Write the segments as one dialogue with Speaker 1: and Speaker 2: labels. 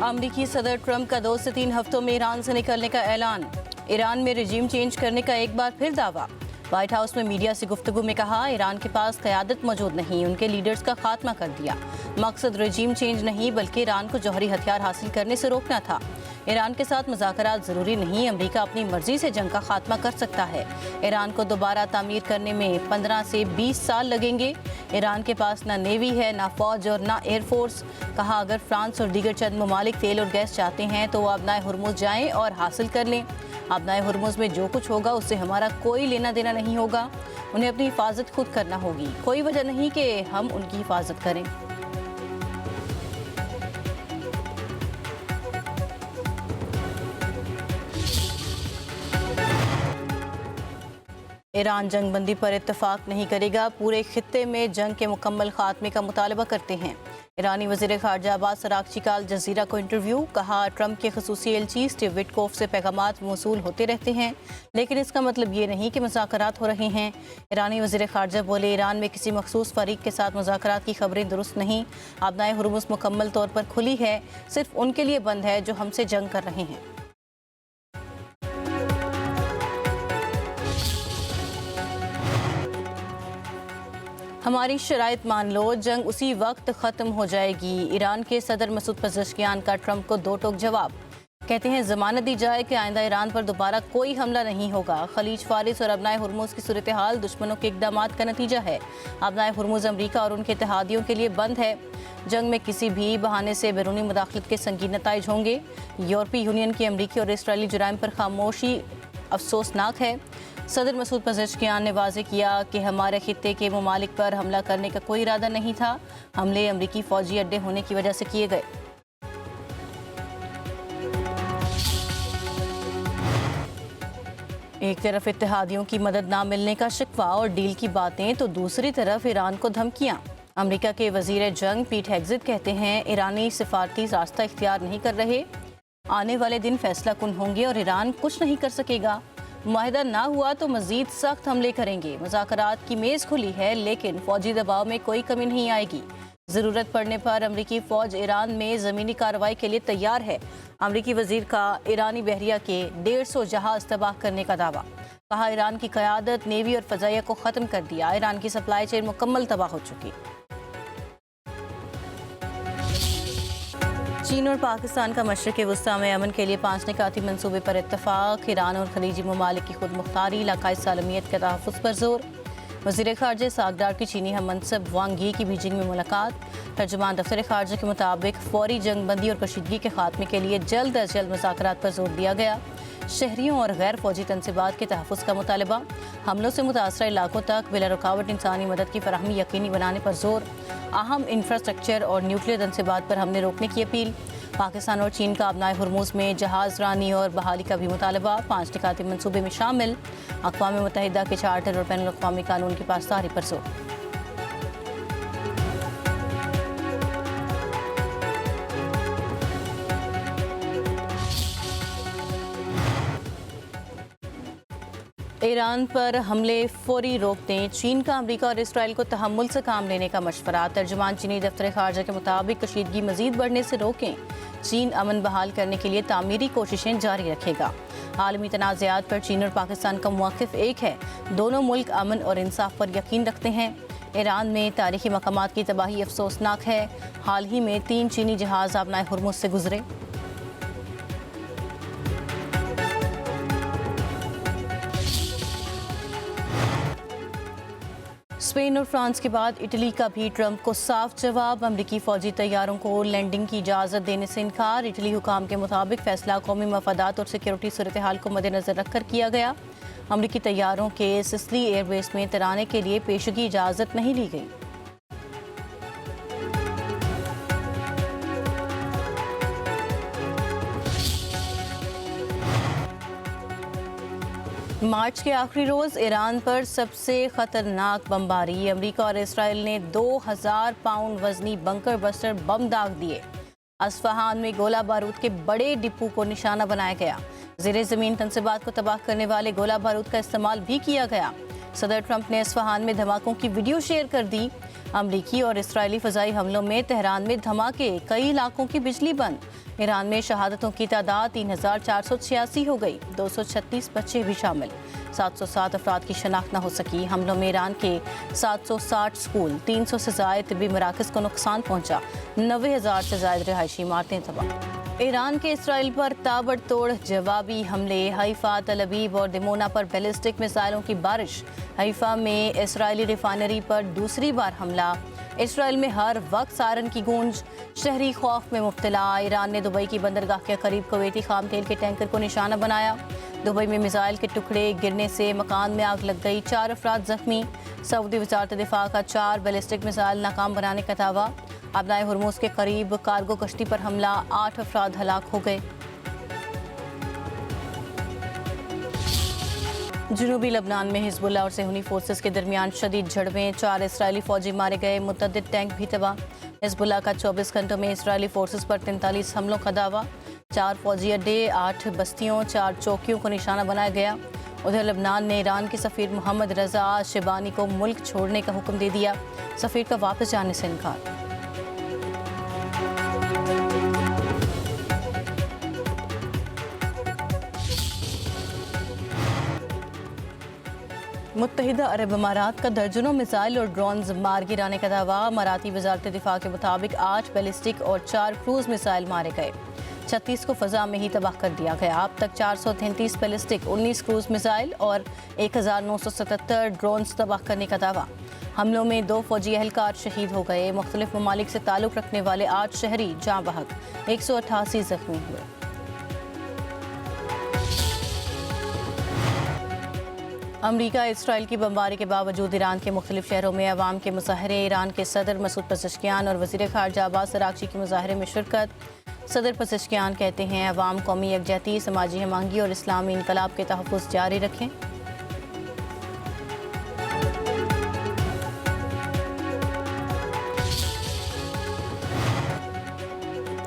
Speaker 1: अमरीकी सदर ट्रंप का 2 से 3 हफ्तों में ईरान से निकलने का ऐलान। ईरान में रिजीम चेंज करने का एक बार फिर दावा। व्हाइट हाउस में मीडिया से गुफ्तगू में कहा, ईरान के पास क़यादत मौजूद नहीं, उनके लीडर्स का खात्मा कर दिया। मकसद रिजीम चेंज नहीं बल्कि ईरान को जौहरी हथियार हासिल करने से रोकना था। ईरान के साथ मुज़ाकरात ज़रूरी नहीं, अमरीका अपनी मर्जी से जंग का खात्मा कर सकता है। ईरान को दोबारा तामीर करने में 15 से 20 साल लगेंगे। ईरान के पास ना नेवी है, ना फौज और ना एयरफोर्स। कहा, अगर फ्रांस और दीगर चंद ममालिक तेल और गैस चाहते हैं तो वो अपना हुर्मुज़ जाएं और हासिल कर लें। अपना हुर्मुज़ में जो कुछ होगा उससे हमारा कोई लेना देना नहीं होगा। उन्हें अपनी हिफाजत खुद करना होगी, कोई वजह नहीं कि हम उनकी हिफाजत करें। ईरान जंगबंदी पर इत्तफाक नहीं करेगा, पूरे खित्ते में जंग के मुकम्मल खात्मे का मुतालबा करते हैं। ईरानी वज़ीर ख़ारजा अब्बास अराग़ची का अल जज़ीरा को इंटरव्यू। कहा, ट्रंप के ख़ुसूसी एलची स्टीव विटकोफ से पैगामात मौसूल होते रहते हैं, लेकिन इसका मतलब ये नहीं कि मुज़ाकरात हो रहे हैं। ईरानी वज़ीर ख़ारजा बोले, ईरान में किसी मखसूस फ़रीक के साथ मुज़ाकरात की खबरें दुरुस्त नहीं। अपना हुर्मुज़ मुकम्मल तौर पर खुली है, सिर्फ उनके लिए बंद है जो हमसे जंग कर रहे हैं। हमारी शराइत मान लो, जंग उसी वक्त ख़त्म हो जाएगी। ईरान के सदर मसूद पज़ेश्कियान का ट्रंप को 2 टोक जवाब। कहते हैं, ज़मानत दी जाए कि आइंदा ईरान पर दोबारा कोई हमला नहीं होगा। खलीज फारिस और अपना हुर्मुज़ की सूरत हाल दुश्मनों के इक़दामात का नतीजा है। अपना हुर्मुज़ अमरीका और उनके इत्तेहादियों के लिए बंद है। जंग में किसी भी बहाने से बैरूनी मुदाखलत के संगीन नताइज होंगे। यूरोपीय यूनियन की अमरीकी और इसराइली जुराइम पर खामोशी अफसोसनाक है। सदर मसूद पज़ेश्कियान ने वाज़ेह किया कि हमारे खित्ते के ममालिक पर हमला करने का कोई इरादा नहीं था। हमले अमरीकी फ़ौजी अड्डे होने की वजह से किए गए। एक तरफ इत्तेहादियों की मदद ना मिलने का शिकवा और डील की बातें, तो दूसरी तरफ ईरान को धमकियाँ। अमरीका के वज़ीर जंग पीट हेग्ज़िट कहते हैं, ईरानी सिफारती रास्ता इख्तियार नहीं कर रहे। आने वाले दिन फैसला कुन होंगे और ईरान कुछ नहीं कर सकेगा। मुआहिदा ना हुआ तो मजीद सख्त हमले करेंगे। मुज़ाकरात की मेज़ खुली है, लेकिन फौजी दबाव में कोई कमी नहीं आएगी। ज़रूरत पड़ने पर अमरीकी फ़ौज ईरान में ज़मीनी कार्रवाई के लिए तैयार है। अमरीकी वज़ीर का ईरानी बहरिया के 150 जहाज़ तबाह करने का दावा। कहा, ईरान की क़यादत नेवी और फ़ज़ाइया को ख़त्म कर दिया। ईरान की सप्लाई चेन मुकम्मल तबाह हो चुकी। चीन और पाकिस्तान का मशरिक़ वस्ता में अमन के लिए 5 निकाती मंसूबे पर इत्तफाक। ईरान और खलीजी ममालिक की खुद मुख्तारी, इलाकाई सालमियत के तहफ़्फ़ुज़ पर जोर। वज़ीर ख़ारजा सागदार की चीनी हम मनसब वांग यी की बीजिंग में मुलाकात। तर्जुमान दफ्तर ख़ारजा के मुताबिक फ़ौरी जंगबंदी और कशीदगी के खात्मे के लिए जल्द अज जल्द मुज़ाकरात पर जोर दिया गया। शहरियों और गैर फौजी तनसीबात के तहफ़्फ़ुज़ का मुतालबा। हमलों से मुतासरा इलाकों तक बिला रुकावट इंसानी मदद की फराहमी यकीनी बनाने पर जोर। अहम इंफ्रास्ट्रक्चर और न्यूक्लियर तनसीबात पर हमले रोकने की अपील। पाकिस्तान और चीन का अपना हुर्मुज़ में जहाज़ रानी और बहाली का भी मुतालबा 5 निकाती मंसूबे में शामिल। अक़वाम मुत्तहिदा के चार्टर और बैनुल अक़वामी कानून की पासदारी पर जोर। ईरान पर हमले फौरी रोक दें, चीन का अमरीका और इसराइल को तहम्मुल से काम लेने का मशवरा। तर्जुमान चीनी दफ्तर ख़ारजा के मुताबिक कशीदगी मज़ीद बढ़ने से रोकें। चीन अमन बहाल करने के लिए तामीरी कोशिशें जारी रखेगा। आलमी तनाज़ात पर चीन और पाकिस्तान का मौक़िफ़ एक है। दोनों मुल्क अमन और इंसाफ पर यकीन रखते हैं। ईरान में तारीख़ी मकामात की तबाही अफसोसनाक है। हाल ही में 3 चीनी जहाज़ अपना हुर्मुज़ से गुजरे। स्पेन और फ्रांस के बाद इटली का भी ट्रंप को साफ जवाब। अमरीकी फ़ौजी तैयारों को लैंडिंग की इजाज़त देने से इनकार। इटली हुकाम के मुताबिक फ़ैसला कौमी मफादात और सिक्योरिटी सूरत हाल को मद्देनज़र रखकर किया गया। अमरीकी तैयारों के सिसली एयरबेस में तराने के लिए पेशगी इजाज़त नहीं ली गई। मार्च के आखिरी रोज़ ईरान पर सबसे ख़तरनाक बमबारी। अमरीका और इसराइल ने 2000 पाउंड वजनी बंकर बस्टर बम दाग दिए। अस्फहान में गोला बारूद के बड़े डिपो को निशाना बनाया गया। ज़ेरे ज़मीन तनसीबात को तबाह करने वाले गोला बारूद का इस्तेमाल भी किया गया। सदर ट्रंप ने इस्फहान में धमाकों की वीडियो शेयर कर दी। अमरीकी और इस्राएली फ़ज़ाई हमलों में तेहरान में धमाके, कई इलाकों की बिजली बंद। ईरान में शहादतों की तादाद 3486 हो गई, 236 बच्चे भी शामिल। 707 अफराद की शनाख्त न हो सकी। हमलों में ईरान के 760 स्कूल, 300 से ज़ायद तिब्बी मराकज़ को नुकसान पहुंचा, 90,000 से ज़ायद रिहायशी इमारतें तबाह। ईरान के इसराइल पर ताबड़तोड़ जवाबी हमले। हैफा, तल अबीब और दिमोना पर बैलिस्टिक मिसाइलों की बारिश। हैफा में इसराइली रिफाइनरी पर दूसरी बार हमला। इसराइल में हर वक्त सायरन की गूंज, शहरी खौफ में मुब्तला। ईरान ने दुबई की बंदरगाह के करीब कुवैती खाम तेल के टैंकर को निशाना बनाया। दुबई में मिसाइल के टुकड़े गिरने से मकान में आग लग गई, 4 अफराद जख्मी। सऊदी वजारत दिफा का 4 बैलिस्टिक मिसाइल नाकाम बनाने का दावा। अबनाए हुर्मुज़ के करीब कार्गो कश्ती पर हमला, 8 अफराद हलाक हो गए। जनूबी लबनान में हिजबुल्लाह और सेहूनी फोर्सेस के दरमियान शदीद झड़पें, 4 इसराइली फौजी मारे गए, मुतअद्दिद टैंक भी तबाह। हिजबुल्लाह का 24 घंटों में इसराइली फोर्सेस पर 43 हमलों का दावा। 4 फौजी अड्डे, 8 बस्तियों, 4 चौकियों को निशाना बनाया गया। उधर लबनान ने ईरान के सफ़ीर मोहम्मद रजा शिबानी को मुल्क छोड़ने का हुक्म दे दिया। सफ़ीर का वापस जाने से इनकार। मुत्तहिदा अरब अमारात का दर्जनों मिसाइल और ड्रोन्स मार गिराने का दावा। अमाराती वजारत दिफा के मुताबिक 8 बैलिस्टिक और 4 क्रूज मिसाइल मारे गए, 36 को फ़ज़ा में ही तबाह कर दिया गया। अब तक 433 बैलिस्टिक, 19 क्रूज मिसाइल और 1977 ड्रोन्स तबाह करने का दावा। हमलों में 2 फौजी एहलकार शहीद हो गए। मुख्तलिफ ममालिक से ताल्लुक़ रखने वाले 8 शहरी जाँ बहक, 188 जख्मी हुए। अमरीका इसराइल की बमबारी के बावजूद ईरान के मुख्तलिफ शहरों में अवाम के मुजाहरे। ईरान के सदर मसूद पज़ेश्कियान और वज़ीर ख़ारजा अब्बास अराग़ची की मुजाहरे में शिरकत। सदर पज़ेश्कियान कहते हैं अवाम कौमी यकजहती, समाजी हमआहंगी और इस्लामी इनकलाब के तहफ़्फ़ुज़ जारी रखें।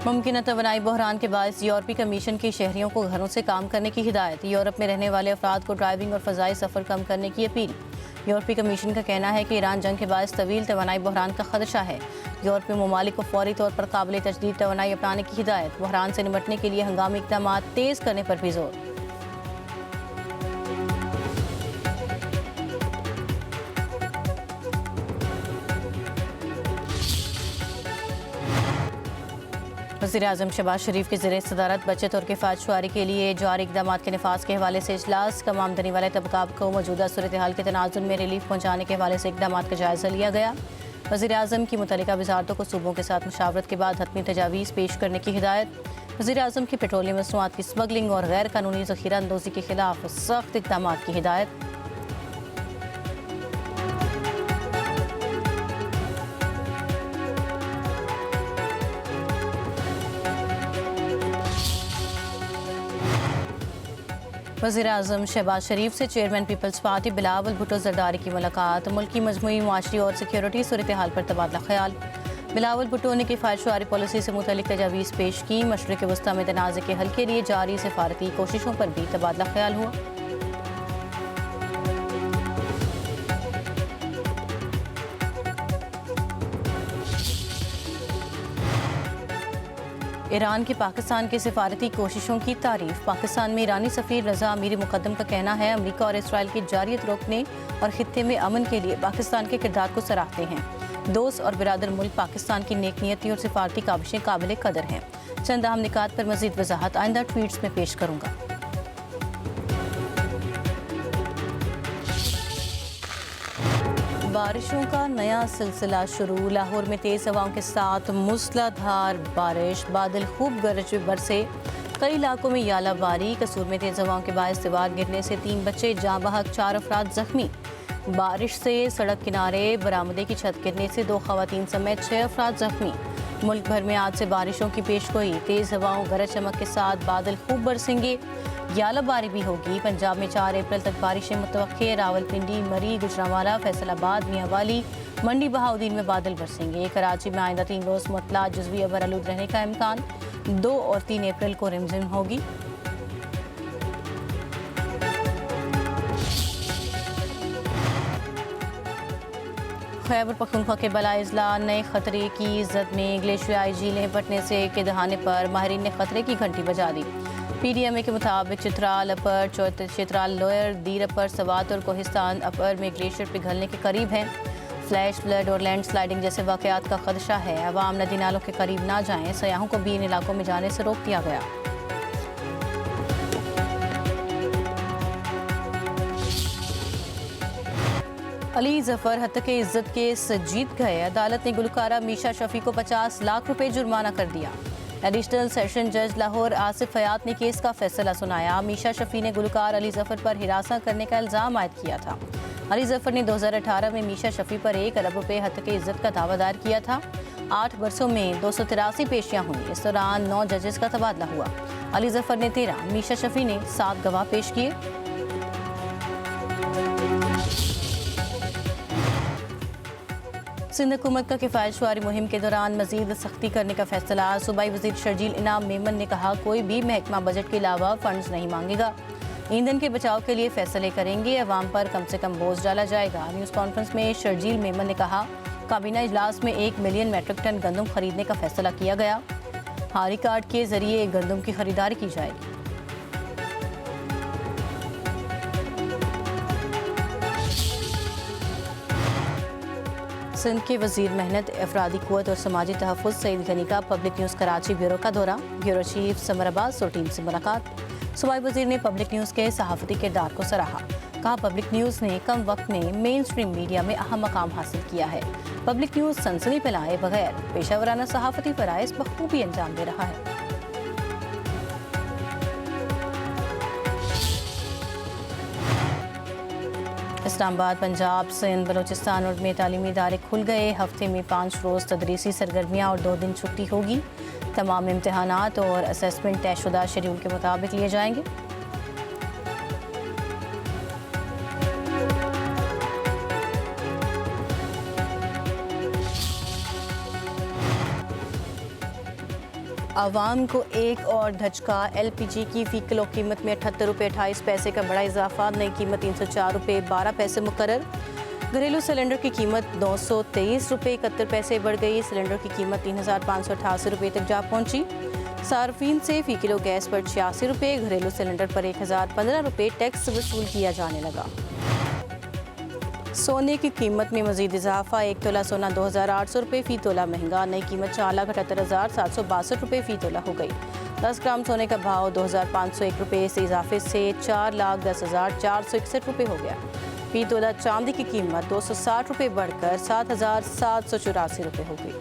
Speaker 1: मुमकिन तवानाई बहरान के बायस यूरोपीय कमीशन की शहरियों को घरों से काम करने की हिदायत। यूरोप में रहने वाले अफराद को ड्राइविंग और फ़ज़ाई सफ़र कम करने की अपील। यूरोपीय कमीशन का कहना है कि ईरान जंग के बायस तवील तवानाई बहरान का खदशा है। यूरोपीय ममालिक को फौरी तौर पर काबिल तजदीद तवानाई अपनाने की हिदायत। बहरान से निपटने के लिए हंगामी इक़दाम तेज़ करने पर भी जोर। वज़ीर-ए-आज़म शहबाज शरीफ की ज़ेर सदारत बचत और किफ़ायत शुआरी के लिए जारी इक़दाम के नफाज़ के हवाले से इजलास। कम आमदनी वाले तबक़ात को मौजूदा सूरत हाल के तनाज़ुर में रिलीफ पहुँचाने के हवाले से इक़दाम का जायज़ा लिया गया। वज़ीर-ए-आज़म की मुतल्लिका वज़ारतों को सूबों के साथ मुशावरत के बाद हतमी तजावीज़ पेश करने की हिदायत। वज़ीर-ए-आज़म की पेट्रोलियम मसनूआत की स्मगलिंग और गैर कानूनी ज़ख़ीरा अंदोज़ी के खिलाफ सख्त इक़दाम की हिदायत। वज़ीर-ए-आज़म शहबाज शरीफ से चेयरमैन पीपल्स पार्टी बिलावल भुट्टो ज़रदारी की मुलाकात। मुल्की मजमूई माशरी और सिक्योरिटी सूरत हाल पर तबादला ख्याल। बिलावल भुट्टो ने किफ़ायत शुआरी पॉलिसी से मुतल्लिक तजावीज़ पेश की। मशरिक़ वस्ता में तनाज़े के हल के लिए जारी सिफारती कोशिशों पर भी तबादला ख्याल हुआ। ईरान की पाकिस्तान के सिफारती कोशिशों की तारीफ। पाकिस्तान में ईरानी सफ़ीर रज़ा अमीरी मुक़द्दम का कहना है अमरीका और इसराइल की जारियत रोकने और खित्ते में अमन के लिए पाकिस्तान के किरदार को सराहते हैं। दोस्त और बिरादर मुल्क पाकिस्तान की नेक नियती और सिफारती काबिशें काबिल कदर हैं। चंद अहम निकात पर मज़ीद वजाहत आइंदा ट्वीट्स में पेश करूँगा। बारिशों का नया सिलसिला शुरू। लाहौर में तेज़ हवाओं के साथ मूसलाधार बारिश, बादल खूब गरज बरसे। कई इलाकों में यालाबारी। कसूर में तेज़ हवाओं के बायस दीवार गिरने से 3 बच्चे जाँ बहक, 4 अफराद जख्मी। बारिश से सड़क किनारे बरामदे की छत गिरने से 2 ख़वातीन समेत 6 अफराद जख्मी। मुल्क भर में आज से बारिशों की पेशगोई। तेज़ हवाओं गरज चमक के साथ बादल खूब बरसेंगे, यालाबारी भी होगी। पंजाब में 4 अप्रैल तक बारिशें मुतवक्के। रावलपिंडी, मरी, गुजरांवाला, फैसलाबाद, मियांवाली, मंडी बहाउद्दीन में बादल बरसेंगे। कराची में आइंदा 3 रोज़ मुतला जुज़वी अबर आलूद रहने का इम्कान। 2 और 3 अप्रैल को रिमझिम होगी। खैबर पख्तूनख्वा के बलाई अजला नए खतरे की जद में ग्लेशियाई झीलें फटने से के दहाने पर माहिरीन ने खतरे की घंटी बजा दी। PDMA के मुताबिक चित्राल अपर, चित्राल लोअर, दीर अपर, सवात और कोहिस्तान अपर में ग्लेशियर पिघलने के करीब हैं। फ्लैश फ्लड और लैंड स्लाइडिंग जैसे वाक़यात का खदशा है। अवाम नदी नालों के करीब ना जाएं। सयाहों को भी इन इलाकों में जाने से रोक दिया गया। अली जफर हत्या इज्जत केस जीत गए। अदालत ने गुलकारा मीशा शफी को 50 लाख रुपए जुर्माना कर दिया। एडिशनल सेशन जज लाहौर आसिफ हयात ने केस का फैसला सुनाया। मीशा शफी ने गुलकार अली जफर पर हिरासत करने का इल्ज़ाम आयद किया था। अली जफर ने 2018 में मीशा शफी पर 1 अरब रुपए हत्या इज्जत का दावा दायर किया था। 8 बरसों में 283 पेशियां हुई। इस दौरान 9 जजेस का तबादला हुआ। अली जफर ने 13, मीशा शफी ने 7 गवाह पेश किए। सिंध हुकूमत का किफ़ायत शुमारी मुहिम के दौरान मजीद सख्ती करने का फैसला। सूबाई वज़ीर शर्जील इनाम मेमन ने कहा, कोई भी महकमा बजट के अलावा फंड्स नहीं मांगेगा। ईंधन के बचाव के लिए फैसले करेंगे। अवाम पर कम से कम बोझ डाला जाएगा। न्यूज़ कॉन्फ्रेंस में शर्जील मेमन ने कहा, काबीना इजलास में 1 मिलियन मेट्रिक टन गंदम खरीदने का फैसला किया गया। हारी कार्ड के जरिए गंदम की खरीदारी की जाएगी। सिंध के वजीर मेहनत, अफरादी क़ुव्वत और समाजी तहफ़्फ़ुज़ सईद गनी का पब्लिक न्यूज़ कराची ब्यूरो का दौरा। ब्यूरो चीफ समर अब्बास और टीम से मुलाकात। सूबाई वजीर ने पब्लिक न्यूज़ के सहाफ़ती किरदार को सराहा। कहा, पब्लिक न्यूज़ ने कम वक्त में मेन स्ट्रीम मीडिया में अहम मकाम हासिल किया है। पब्लिक न्यूज़ सनसनी फैलाए बगैर पेशावराना सहाफ़ती फ़राइज़ बखूबी अंजाम दे रहा है। इस्लामाबाद, पंजाब, सिंध, बलूचिस्तान और में तालीमी इदारे खुल गए। हफ्ते में 5 रोज़ तदरीसी सरगर्मियाँ और 2 दिन छुट्टी होगी। तमाम इम्तहानात और असेसमेंट तयशुदा शेड्यूल के मुताबिक लिए जाएंगे। आवाम को एक और धचका। LPG की फ़ी किलो कीमत में 78 रुपये 28 पैसे का बड़ा इजाफा। नई कीमत 304 रुपये 12 पैसे मुकर्रर। घरेलू सिलेंडर की कीमत 223 रुपये 71 पैसे बढ़ गई। सिलेंडर की कीमत 3588 रुपये तक जा पहुंची। सार्फिन से फ़ी किलो गैस पर 86 रुपये, घरेलू सिलेंडर पर 1015 रुपये टैक्स वसूल किया जाने लगा। सोने की कीमत में मजीद इजाफा। 1 तोला सोना 2800 रुपये फ़ी तोला महंगा। नई कीमत 4,78,762 रुपये फ़ी तोला हो गई। 10 ग्राम सोने का भाव 2501 रुपये से इजाफे से 4,10,461 रुपये हो गया। फ़ी तोला चांदी की कीमत 260 रुपये बढ़कर 7,784 रुपये हो गई।